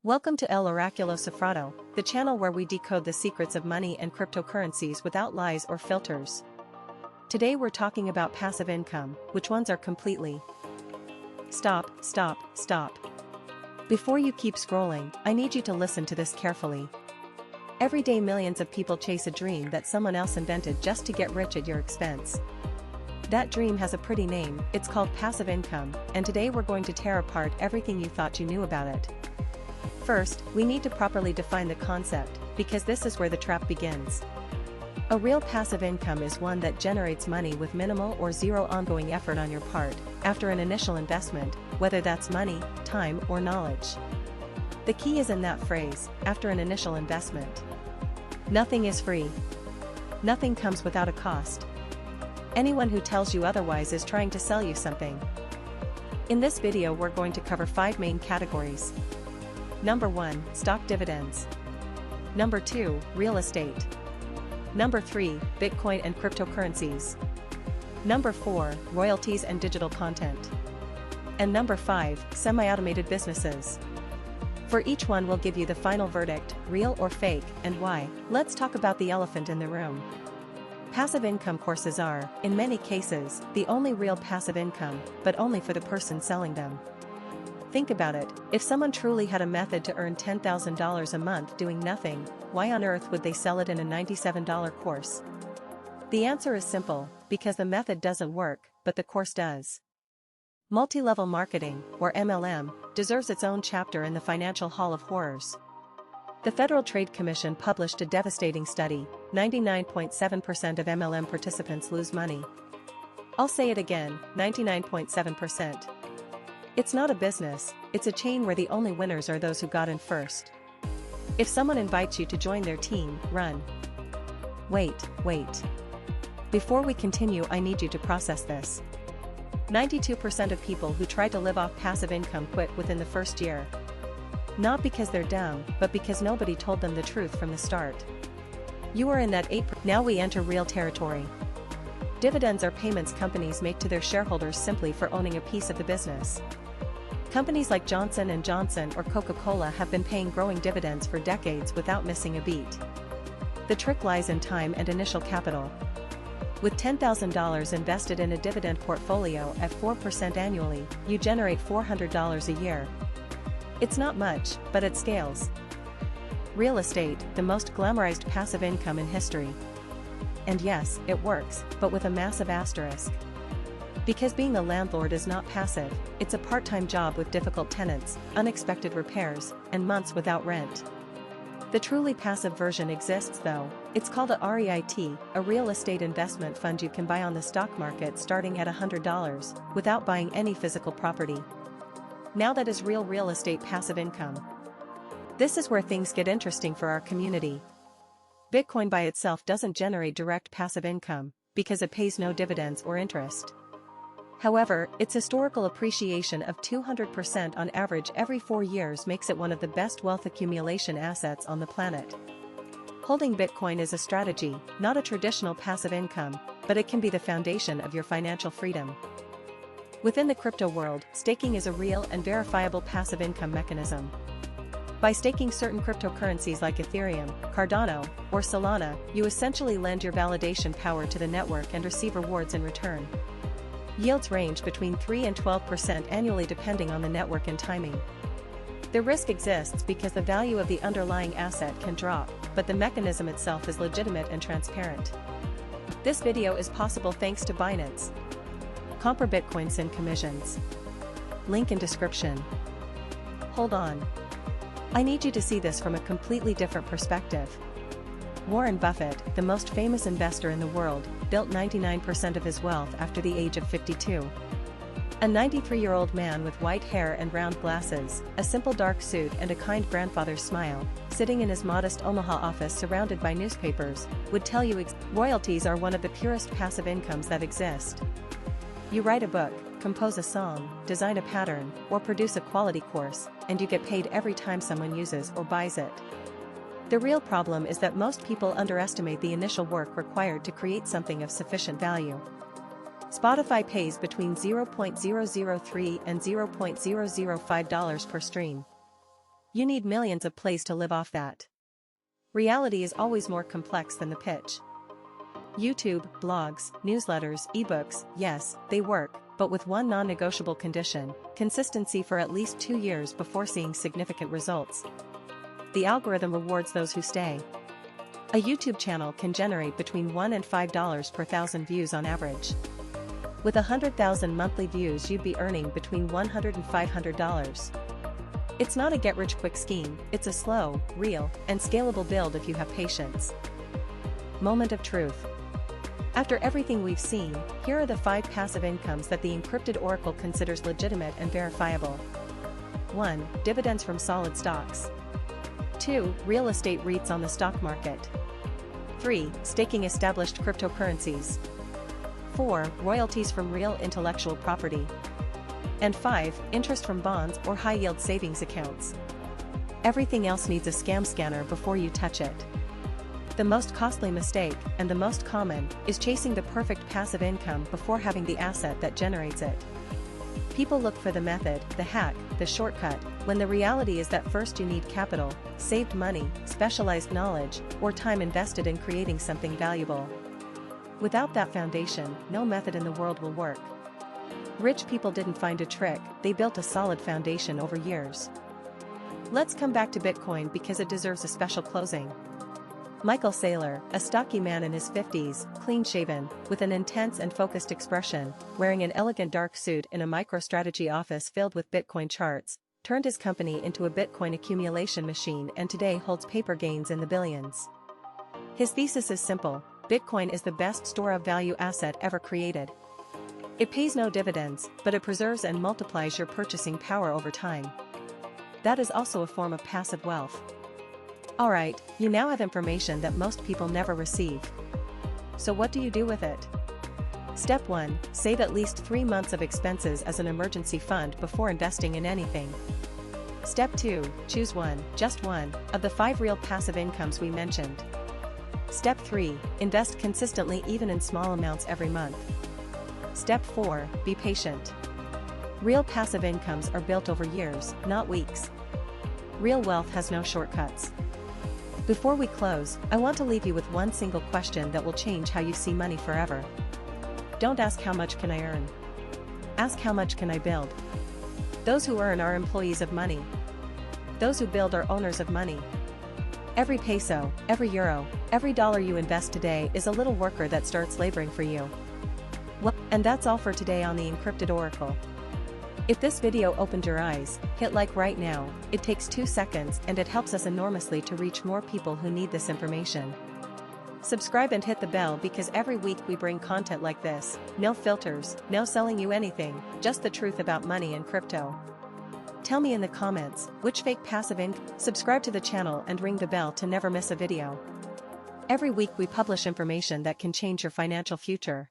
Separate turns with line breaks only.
Welcome to El Oraculo Cifrado, the channel where we decode the secrets of money and cryptocurrencies without lies or filters. Today we're talking about passive income, which ones are completely. Stop. Before you keep scrolling, I need you to listen to this carefully. Every day millions of people chase a dream that someone else invented just to get rich at your expense. That dream has a pretty name, it's called passive income, and today we're going to tear apart everything you thought you knew about it. First, we need to properly define the concept, because this is where the trap begins. A real passive income is one that generates money with minimal or zero ongoing effort on your part, after an initial investment, whether that's money, time, or knowledge. The key is in that phrase, after an initial investment. Nothing is free. Nothing comes without a cost. Anyone who tells you otherwise is trying to sell you something. In this video we're going to cover 5 main categories. Number 1, stock dividends. Number 2, real estate. Number 3, Bitcoin and cryptocurrencies. Number 4, royalties and digital content. And number 5, semi-automated businesses. For each one we'll give you the final verdict, real or fake, and why. Let's talk about the elephant in the room. Passive income courses are, in many cases, the only real passive income, but only for the person selling them. Think about it, if someone truly had a method to earn $10,000 a month doing nothing, why on earth would they sell it in a $97 course? The answer is simple, because the method doesn't work, but the course does. Multi-level marketing, or MLM, deserves its own chapter in the Financial Hall of Horrors. The Federal Trade Commission published a devastating study, 99.7% of MLM participants lose money. I'll say it again, 99.7%. It's not a business, it's a chain where the only winners are those who got in first. If someone invites you to join their team, run. Wait. Before we continue, I need you to process this. 92% of people who try to live off passive income quit within the first year. Not because they're dumb, but because nobody told them the truth from the start. You are in that 8%. Now we enter real territory. Dividends are payments companies make to their shareholders simply for owning a piece of the business. Companies like Johnson & Johnson or Coca-Cola have been paying growing dividends for decades without missing a beat. The trick lies in time and initial capital. With $10,000 invested in a dividend portfolio at 4% annually, you generate $400 a year. It's not much, but it scales. Real estate, the most glamorized passive income in history. And yes, it works, but with a massive asterisk. Because being a landlord is not passive, it's a part-time job with difficult tenants, unexpected repairs, and months without rent. The truly passive version exists though, it's called a REIT, a real estate investment fund you can buy on the stock market starting at $100, without buying any physical property. Now that is real estate passive income. This is where things get interesting for our community. Bitcoin by itself doesn't generate direct passive income, because it pays no dividends or interest. However, its historical appreciation of 200% on average every 4 years makes it one of the best wealth accumulation assets on the planet. Holding Bitcoin is a strategy, not a traditional passive income, but it can be the foundation of your financial freedom. Within the crypto world, staking is a real and verifiable passive income mechanism. By staking certain cryptocurrencies like Ethereum, Cardano, or Solana, you essentially lend your validation power to the network and receive rewards in return. Yields range between 3 and 12% annually depending on the network and timing. The risk exists because the value of the underlying asset can drop, but the mechanism itself is legitimate and transparent. This video is possible thanks to Binance. Compra Bitcoin sin commissions. Link in description. Hold on. I need you to see this from a completely different perspective. Warren Buffett, the most famous investor in the world, built 99% of his wealth after the age of 52. A 93-year-old man with white hair and round glasses, a simple dark suit and a kind grandfather's smile, sitting in his modest Omaha office surrounded by newspapers, would tell you royalties are one of the purest passive incomes that exist. You write a book, compose a song, design a pattern, or produce a quality course, and you get paid every time someone uses or buys it. The real problem is that most people underestimate the initial work required to create something of sufficient value. Spotify pays between $0.003 and $0.005 per stream. You need millions of plays to live off that. Reality is always more complex than the pitch. YouTube, blogs, newsletters, ebooks, yes, they work, but with one non-negotiable condition: consistency for at least 2 years before seeing significant results. The algorithm rewards those who stay. A YouTube channel can generate between $1 and $5 per thousand views on average. With 100,000 monthly views, you'd be earning between $100 and $500. It's not a get-rich-quick scheme, it's a slow, real, and scalable build if you have patience. Moment of truth. After everything we've seen, here are the 5 passive incomes that the encrypted oracle considers legitimate and verifiable. 1. Dividends from solid stocks. 2. Real estate REITs on the stock market. 3. Staking established cryptocurrencies. 4. Royalties from real intellectual property. And 5. Interest from bonds or high-yield savings accounts. Everything else needs a scam scanner before you touch it. The most costly mistake, and the most common, is chasing the perfect passive income before having the asset that generates it. People look for the method, the hack, the shortcut, when the reality is that first you need capital, saved money, specialized knowledge, or time invested in creating something valuable. Without that foundation, no method in the world will work. Rich people didn't find a trick, they built a solid foundation over years. Let's come back to Bitcoin because it deserves a special closing. Michael Saylor, a stocky man in his 50s, clean-shaven, with an intense and focused expression, wearing an elegant dark suit in a MicroStrategy office filled with Bitcoin charts, turned his company into a Bitcoin accumulation machine and today holds paper gains in the billions. His thesis is simple: Bitcoin is the best store of value asset ever created. It pays no dividends, but it preserves and multiplies your purchasing power over time. That is also a form of passive wealth. Alright, you now have information that most people never receive. So what do you do with it? Step 1. Save at least 3 months of expenses as an emergency fund before investing in anything. Step 2. Choose one, just one, of the 5 real passive incomes we mentioned. Step 3. Invest consistently even in small amounts every month. Step 4. Be patient. Real passive incomes are built over years, not weeks. Real wealth has no shortcuts. Before we close, I want to leave you with one single question that will change how you see money forever. Don't ask how much can I earn. Ask how much can I build. Those who earn are employees of money. Those who build are owners of money. Every peso, every euro, every dollar you invest today is a little worker that starts laboring for you. Well, and that's all for today on the Encrypted Oracle. If this video opened your eyes, hit like right now. It takes 2 seconds and it helps us enormously to reach more people who need this information. Subscribe and hit the bell because every week we bring content like this. No filters, no selling you anything, just the truth about money and crypto. Tell me in the comments, which fake passive income. Subscribe to the channel and ring the bell to never miss a video. Every week we publish information that can change your financial future.